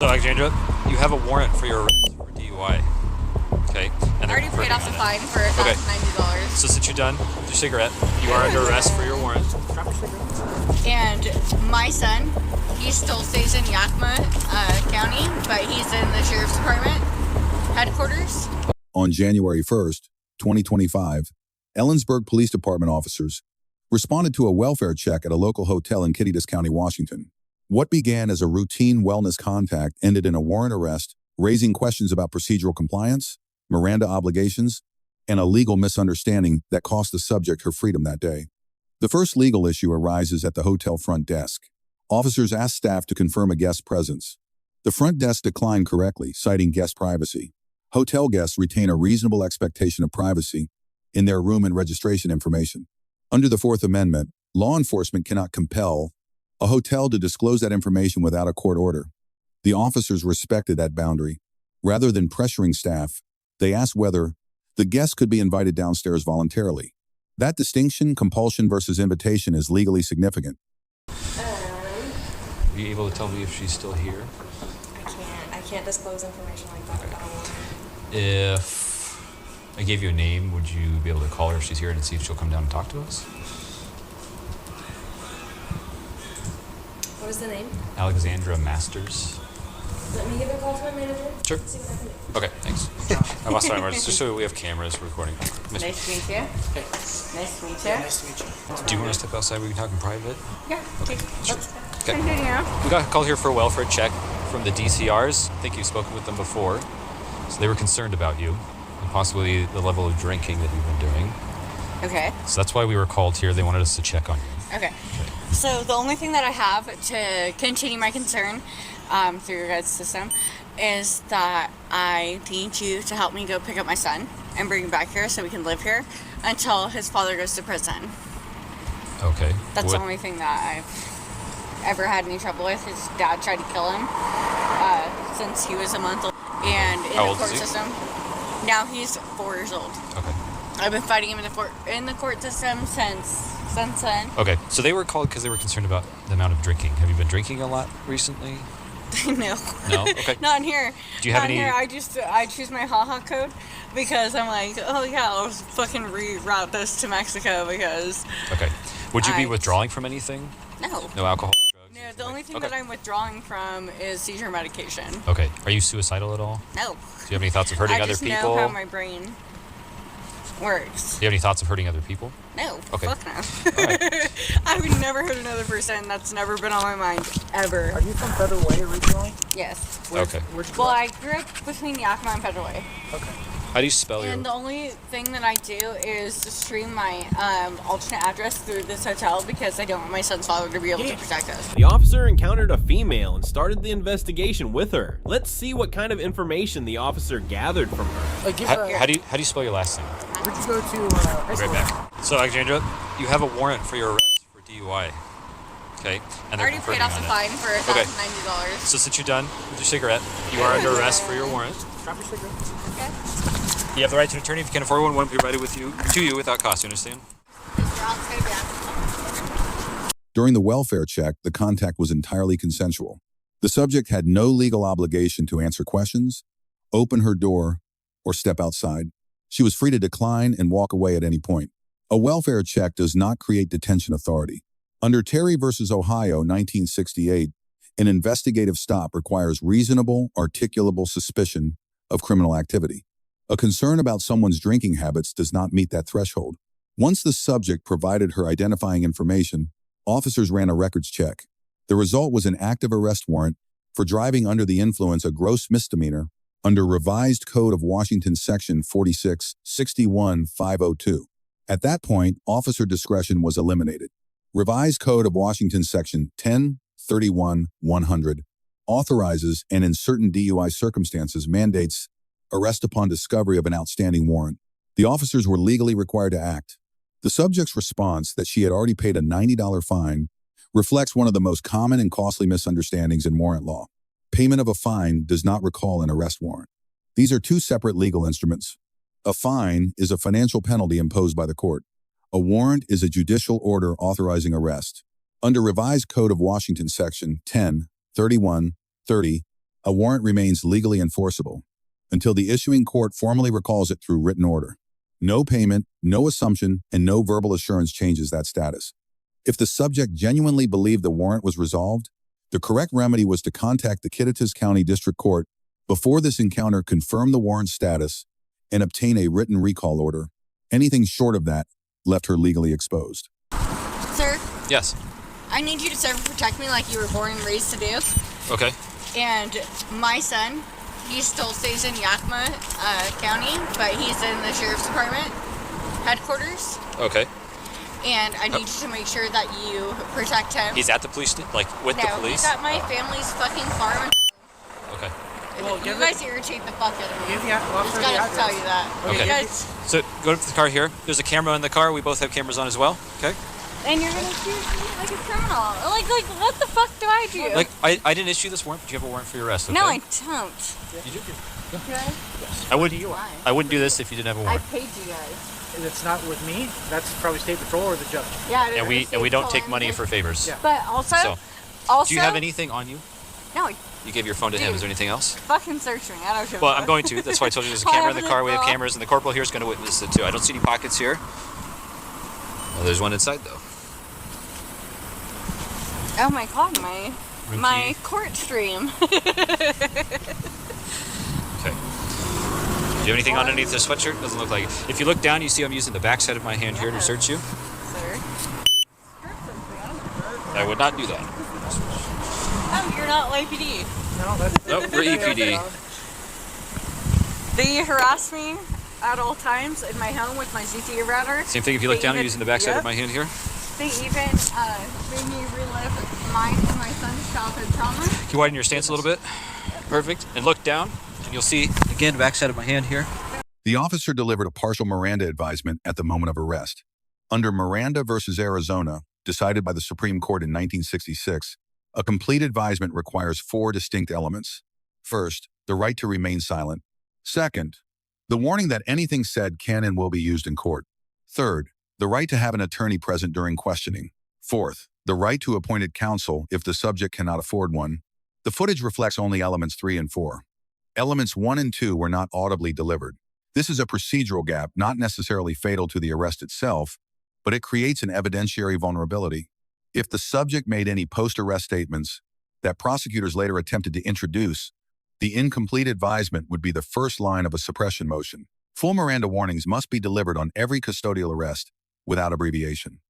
So, Alexandra, you have a warrant for your arrest for DUI. Okay. And I already paid off the fine for $90. So since you're done with your cigarette, you are under arrest for your warrant. And my son, he still stays in Yakima County, but he's in the Sheriff's Department headquarters. On January 1st, 2025, Ellensburg Police Department officers responded to a welfare check at a local hotel in Kittitas County, Washington. What began as a routine wellness contact ended in a warrant arrest, raising questions about procedural compliance, Miranda obligations, and a legal misunderstanding that cost the subject her freedom that day. The first legal issue arises at the hotel front desk. Officers asked staff to confirm a guest's presence. The front desk declined correctly, citing guest privacy. Hotel guests retain a reasonable expectation of privacy in their room and registration information. Under the Fourth Amendment, law enforcement cannot compel a hotel to disclose that information without a court order. The officers respected that boundary. Rather than pressuring staff, they asked whether the guest could be invited downstairs voluntarily. That distinction, compulsion versus invitation, is legally significant. Are you able to tell me if she's still here? I can't disclose information like that without a warrant. If I gave you a name, would you be able to call her if she's here and see if she'll come down and talk to us? What is the name? Alexandra Masters. Let me give a call to my manager. Sure. See what I can do. Okay, thanks. I lost my words, just so we have cameras recording. Nice to meet you. Hey. Nice to meet you. Yeah, nice to meet you. Do you want to step outside? We can talk in private. Yeah. Okay. Sure. Let's Okay. continue. We got a call here for a welfare check from the DCRs. I think you've spoken with them before. So they were concerned about you and possibly the level of drinking that you've been doing. Okay. So that's why we were called here. They wanted us to check on you. Okay. So the only thing that I have to continue my concern through your guys' system is that I need you to help me go pick up my son and bring him back here so we can live here until his father goes to prison. Okay. That's the only thing that I've ever had any trouble with. His dad tried to kill him since he was a month old. And in How the old court is he? system, now he's 4 years old. Okay. I've been fighting him in the court system since then. Okay. So they were called because they were concerned about the amount of drinking. Have you been drinking a lot recently? No. No? Okay. Not in here. Do you have Not any? in here. I choose my haha code because I'm like, oh yeah, I'll fucking reroute this to Mexico because. Okay. Would you be I- withdrawing from anything? No. No alcohol, drugs? No, the only thing Okay. that I'm withdrawing from is seizure medication. Okay. Are you suicidal at all? No. Do you have any thoughts of hurting I other just people? know how my brain works. Do you have any thoughts of hurting other people? No. Okay. Fuck no. All right. I would never hurt another person. That's never been on my mind ever. Are you from Federal Way originally? Yes. Okay. Where'd you Well, grow I grew up between Yakima and Federal Way. up? Okay. How do you spell And the your? only thing that I do is to stream my alternate address through this hotel because I don't want my son's father to be able to protect us. The officer encountered a female and started the investigation with her. Let's see what kind of information the officer gathered from her. Give How do you spell your last name? Where'd you go to high Right school? back. So, Alexandra, you have a warrant for your arrest for DUI. Okay. And I already paid off the fine for $90. So since you're done with your cigarette, you are under arrest for your warrant. Drop your cigarette. Okay. You have the right to an attorney if you can afford one. One will be provided to you without cost. You understand? During the welfare check, the contact was entirely consensual. The subject had no legal obligation to answer questions, open her door, or step outside. She was free to decline and walk away at any point. A welfare check does not create detention authority. Under Terry v. Ohio, 1968, an investigative stop requires reasonable, articulable suspicion of criminal activity. A concern about someone's drinking habits does not meet that threshold. Once the subject provided her identifying information, officers ran a records check. The result was an active arrest warrant for driving under the influence, a gross misdemeanor, under Revised Code of Washington Section 46-61-502. At that point, officer discretion was eliminated. Revised Code of Washington Section 10-31-100 authorizes and in certain DUI circumstances mandates arrest upon discovery of an outstanding warrant. The officers were legally required to act. The subject's response that she had already paid a $90 fine reflects one of the most common and costly misunderstandings in warrant law. Payment of a fine does not recall an arrest warrant. These are two separate legal instruments. A fine is a financial penalty imposed by the court. A warrant is a judicial order authorizing arrest. Under Revised Code of Washington Section 10-31-30, a warrant remains legally enforceable until the issuing court formally recalls it through written order. No payment, no assumption, and no verbal assurance changes that status. If the subject genuinely believed the warrant was resolved, the correct remedy was to contact the Kittitas County District Court before this encounter, confirm the warrant status, and obtain a written recall order. Anything short of that left her legally exposed. Sir, Yes. I need you to serve and protect me like you were born and raised to do. Okay. And my son, he still stays in Yakima County, but he's in the Sheriff's Department headquarters. Okay. And I need you to make sure that you protect him. He's at the police, like with the No, police? he's at my family's fucking farm. Okay. Well, You give guys irritate the fuck out of me. Give the officer Just the gotta tell address. you that. Okay. You guys, So go to the car here. There's a camera in the car. We both have cameras on as well. Okay. and you're gonna accuse me like a criminal. Like, what the fuck do I do? Like I didn't issue this warrant, but you have a warrant for your arrest. Okay? No, I don't. You do. Okay? I wouldn't do this if you didn't have a I warrant. paid you guys. It's not with me. That's probably State Patrol or the judge. Yeah, it And is. we don't take money for favors. Yeah. But also, So, do you have anything on you? No, You gave your phone to him. Dude. Is there anything else? fucking search me. I don't give a Well, fuck. I'm going to. That's why I told you there's a I camera in the have car. it, We have bro. cameras, and the corporal here is going to witness it too. I don't see any pockets here. Well, there's one inside though. Oh my god, my Room my key. court stream. Okay. Do you have anything underneath the sweatshirt? Doesn't look like it. If you look down, you see I'm using the backside of my hand here to search you. Sir. I would not do that. Oh, you're not LAPD. No, that's Nope, we're EPD. They harass me at all times in my home with my ZT router. Same thing if you look They down, I'm even- using the backside yep. of my hand here. They even made me relive mine and my son's childhood trauma. Can you widen your stance a little bit? Perfect. And look down, and you'll see, again, backside of my hand here. The officer delivered a partial Miranda advisement at the moment of arrest. Under Miranda versus Arizona, decided by the Supreme Court in 1966, a complete advisement requires 4 distinct elements. First, the right to remain silent. Second, the warning that anything said can and will be used in court. Third, the right to have an attorney present during questioning. Fourth, the right to appointed counsel if the subject cannot afford one. The footage reflects only elements 3 and 4. Elements 1 and 2 were not audibly delivered. This is a procedural gap, not necessarily fatal to the arrest itself, but it creates an evidentiary vulnerability. If the subject made any post-arrest statements that prosecutors later attempted to introduce, the incomplete advisement would be the first line of a suppression motion. Full Miranda warnings must be delivered on every custodial arrest without abbreviation.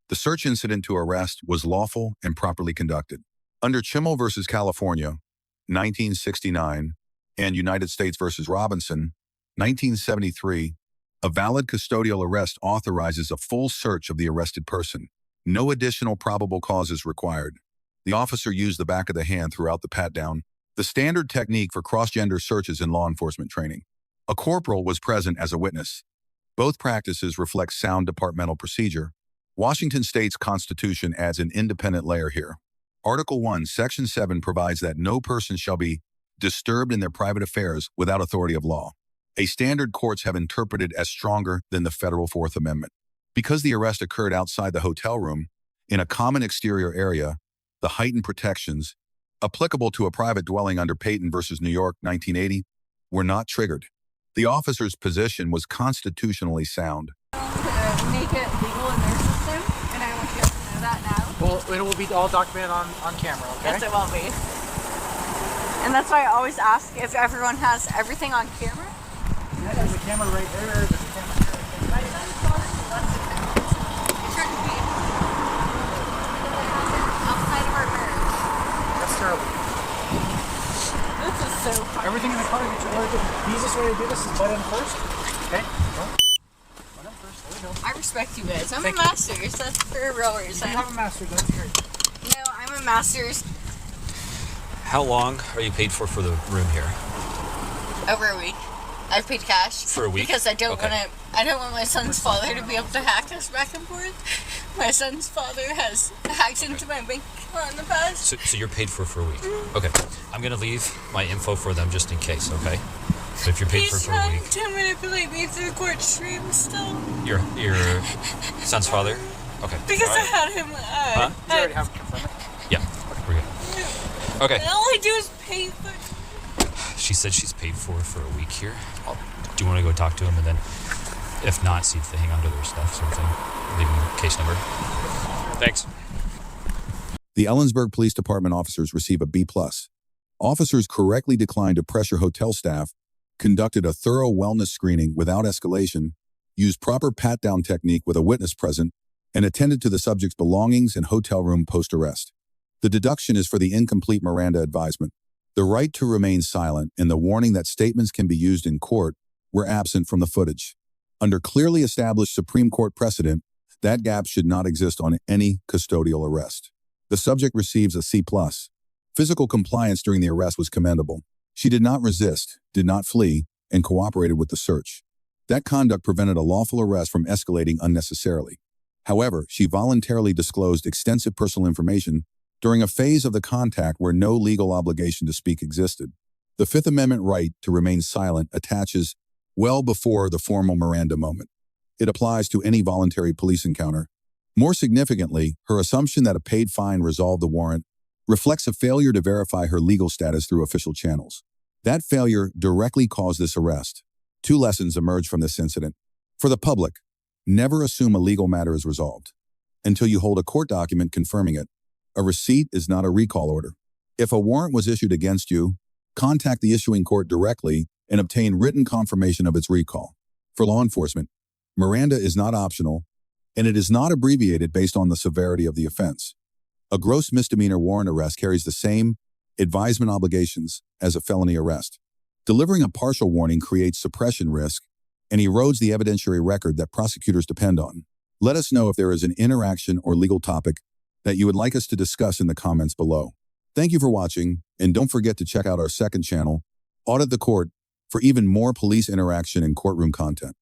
The search incident to arrest was lawful and properly conducted. Under Chimel versus California, 1969, and United States versus Robinson, 1973, a valid custodial arrest authorizes a full search of the arrested person. No additional probable cause is required. The officer used the back of the hand throughout the pat-down, the standard technique for cross-gender searches in law enforcement training. A corporal was present as a witness. Both practices reflect sound departmental procedure. Washington State's Constitution adds an independent layer here. Article 1, Section 7 provides that no person shall be disturbed in their private affairs without authority of law, a standard courts have interpreted as stronger than the federal Fourth Amendment. Because the arrest occurred outside the hotel room, in a common exterior area, the heightened protections applicable to a private dwelling under Payton versus New York, 1980, were not triggered. The officer's position was constitutionally sound. To make it legal in their system, and I want you guys to know that now. well, it will be all documented on camera. Okay. Yes, it will be. And that's why I always ask if everyone has everything on camera. Yeah, there's a camera right there. There's a camera here. My son's phone is It shouldn't be. Outside of our marriage. That's terrible. This is so funny. Everything in the car. Get your order. The easiest way to do this is butt in first. Okay. Go. Butt in first. There we go. I respect you guys. I'm Thank a you. master's. That's for a real You reason. have a master's. That's great. No, I'm a master's How long are you paid for the room here? over a week. I've paid cash. For a week? Because I don't Okay. want my son's father to be able to hack us back and forth. My son's father has hacked into my bank account in the past. So you're paid for a week. Okay. I'm gonna leave my info for them just in case. Okay. But if you're paid He's for a trying week, to manipulate me through court stream still. your son's father. Okay. Because All right. I had him. You already have it confirmed. Yeah. We're good. Okay. All I do is pay for. She said she's paid for a week here. Do you want to go talk to him, and then, if not, see if they hang on to their stuff, sort of thing. Leave them case number. Thanks. The Ellensburg Police Department officers receive a B+. Officers correctly declined to pressure hotel staff, conducted a thorough wellness screening without escalation, used proper pat-down technique with a witness present, and attended to the subject's belongings and hotel room post-arrest. The deduction is for the incomplete Miranda advisement. The right to remain silent and the warning that statements can be used in court were absent from the footage. Under clearly established Supreme Court precedent, that gap should not exist on any custodial arrest. The subject receives a C+. Physical compliance during the arrest was commendable. She did not resist, did not flee, and cooperated with the search. That conduct prevented a lawful arrest from escalating unnecessarily. However, she voluntarily disclosed extensive personal information during a phase of the contact where no legal obligation to speak existed. The Fifth Amendment right to remain silent attaches well before the formal Miranda moment. It applies to any voluntary police encounter. More significantly, her assumption that a paid fine resolved the warrant reflects a failure to verify her legal status through official channels. That failure directly caused this arrest. 2 lessons emerge from this incident. For the public, never assume a legal matter is resolved until you hold a court document confirming it. A receipt is not a recall order. If a warrant was issued against you, contact the issuing court directly and obtain written confirmation of its recall. For law enforcement, Miranda is not optional, and it is not abbreviated based on the severity of the offense. A gross misdemeanor warrant arrest carries the same advisement obligations as a felony arrest. Delivering a partial warning creates suppression risk and erodes the evidentiary record that prosecutors depend on. Let us know if there is an interaction or legal topic that you would like us to discuss in the comments below. Thank you for watching, and don't forget to check out our second channel, Audit the Court, for even more police interaction and courtroom content.